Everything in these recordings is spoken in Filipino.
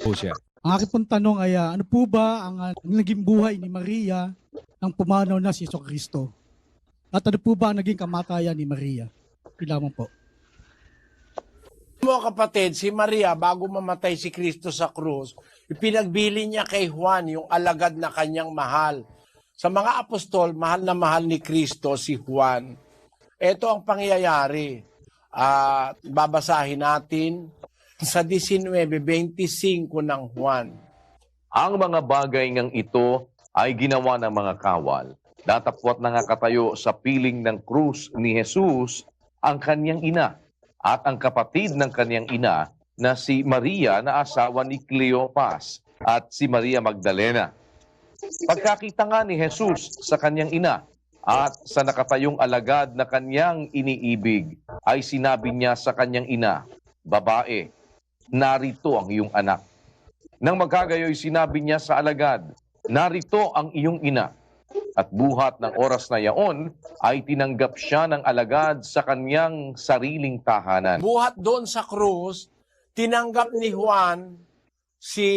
po siya. Ang aking pong tanong ay ano po ba ang naging buhay ni Maria nang pumanaw na si Jesucristo? At ano po ba ang naging kamatayan ni Maria? Kailangan po. Mo kapatid, si Maria bago mamatay si Kristo sa krus, ipinagbili niya kay Juan yung alagad na kanyang mahal. Sa mga apostol, mahal na mahal ni Kristo si Juan. Ito ang pangyayari. Babasahin natin sa 19:25 ng Juan. Ang mga bagay ngang ito ay ginawa ng mga kawal. Datapwat na nga katayo sa piling ng krus ni Jesus ang kanyang ina at ang kapatid ng kanyang ina na si Maria na asawa ni Cleopas at si Maria Magdalena. Pagkakita nga ni Jesus sa kanyang ina at sa nakatayong alagad na kanyang iniibig, ay sinabi niya sa kanyang ina, "Babae, narito ang iyong anak." Nang magkagayoy sinabi niya sa alagad, "Narito ang iyong ina." At buhat ng oras na yaon ay tinanggap siya ng alagad sa kanyang sariling tahanan. Buhat doon sa krus, tinanggap ni Juan si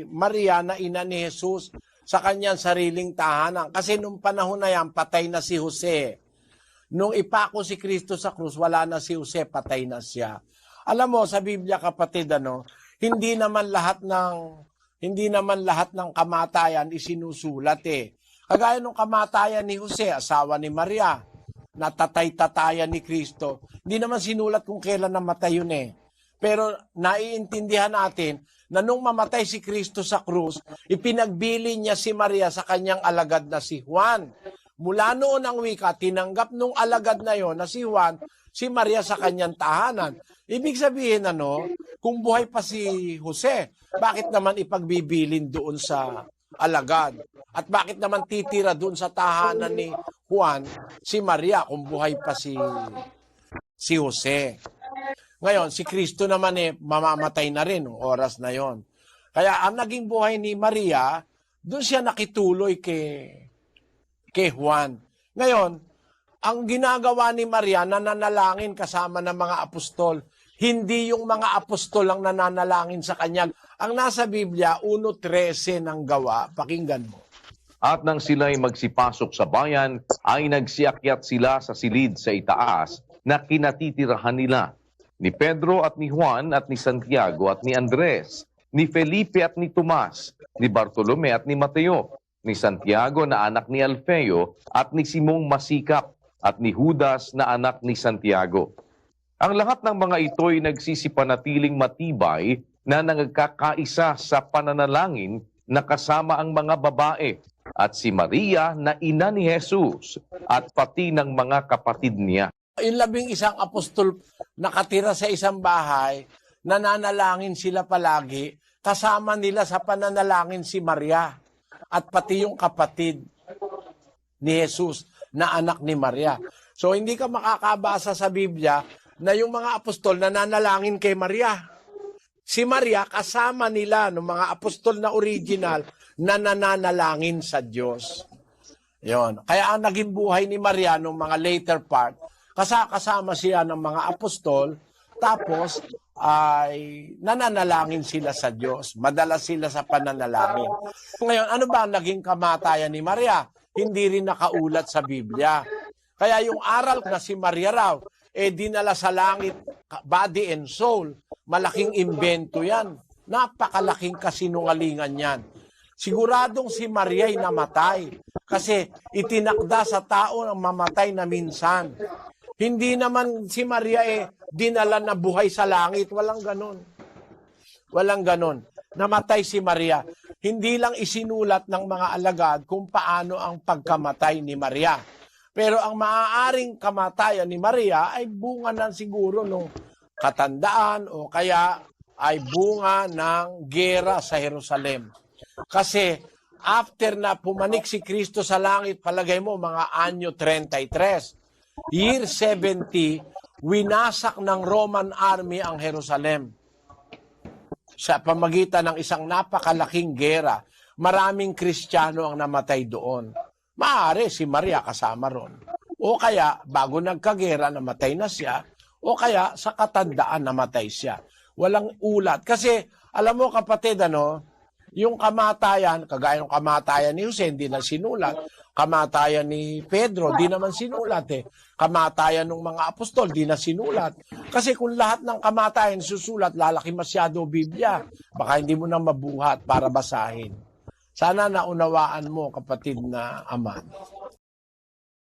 Maria na ina ni Jesus sa kanyang sariling tahanan. Kasi nung panahon na yan, patay na si Jose. Nung ipako si Kristo sa krus, wala na si Jose, patay na siya. Alam mo, sa Biblia kapatid, hindi naman lahat ng kamatayan isinusulat eh. Kagaya nung kamatayan ni Jose, asawa ni Maria, natatay-tatayan ni Kristo. Hindi naman sinulat kung kailan namatay yun eh. Pero naiintindihan natin na nung mamatay si Kristo sa krus, ipinagbili niya si Maria sa kanyang alagad na si Juan. Mula noon ang wika, tinanggap nung alagad na yon na si Juan, si Maria sa kanyang tahanan. Ibig sabihin kung buhay pa si Jose, bakit naman ipagbibilin doon sa alagad? At bakit naman titira doon sa tahanan ni Juan si Maria kung buhay pa si Jose? Ngayon, si Kristo naman mamamatay na rin oras na yon. Kaya ang naging buhay ni Maria, doon siya nakituloy kay Juan. Ngayon, ang ginagawa ni Maria, nananalangin kasama ng mga apostol. Hindi yung mga apostol ang nananalangin sa kanya. Ang nasa Biblia, 1:13 ng Gawa. Pakinggan mo. At nang sila'y magsipasok sa bayan, ay nagsiakyat sila sa silid sa itaas na kinatitirahan nila, ni Pedro at ni Juan at ni Santiago at ni Andres, ni Felipe at ni Tomas, ni Bartolome at ni Mateo, ni Santiago na anak ni Alfeo at ni Simong Masikap at ni Judas na anak ni Santiago. Ang lahat ng mga ito ay nagsisipanatiling matibay na nagkakaisa sa pananalangin na kasama ang mga babae at si Maria na ina ni Jesus at pati ng mga kapatid niya. Yung 11 apostol nakatira sa isang bahay, nananalangin sila palagi, kasama nila sa pananalangin si Maria at pati yung kapatid ni Jesus na anak ni Maria. So hindi ka makakabasa sa Biblia na yung mga apostol nananalangin kay Maria. Si Maria kasama nila ng mga apostol na original na nananalangin sa Diyos. Yon. Kaya ang naging buhay ni Maria nung mga later part, kasama siya ng mga apostol, tapos ay nananalangin sila sa Diyos. Madalas sila sa pananalangin. Ngayon, ano ba ang naging kamatayan ni Maria? Hindi rin nakaulat sa Biblia. Kaya yung aral na si Maria raw, dinala sa langit, body and soul, malaking imbento yan. Napakalaking kasinungalingan yan. Siguradong si Maria ay namatay kasi itinakda sa tao ang mamatay na minsan. Hindi naman si Maria dinala na buhay sa langit. Walang ganon. Walang ganon. Namatay si Maria. Hindi lang isinulat ng mga alagad kung paano ang pagkamatay ni Maria. Pero ang maaaring kamatayan ni Maria ay bunga ng siguro ng katandaan o kaya ay bunga ng gera sa Jerusalem. Kasi after na pumanik si Kristo sa langit, palagay mo mga anyo 33, year 70, winasak ng Roman army ang Jerusalem. Sa pamagitan ng isang napakalaking gera, maraming Kristiyano ang namatay doon. Maaari si Maria kasama ron. O kaya bago nagkagera namatay na siya, o kaya sa katandaan namatay siya. Walang ulat. Kasi Alam mo kapatid, yung kamatayan, kagaya ng kamatayan ni Jose, hindi na sinulat. Kamatayan ni Pedro, di naman sinulat eh. Kamatayan ng mga apostol, di na sinulat. Kasi kung lahat ng kamatayan susulat, lalaki masyado Biblia. Baka hindi mo na mabuhat para basahin. Sana naunawaan mo, kapatid na ama.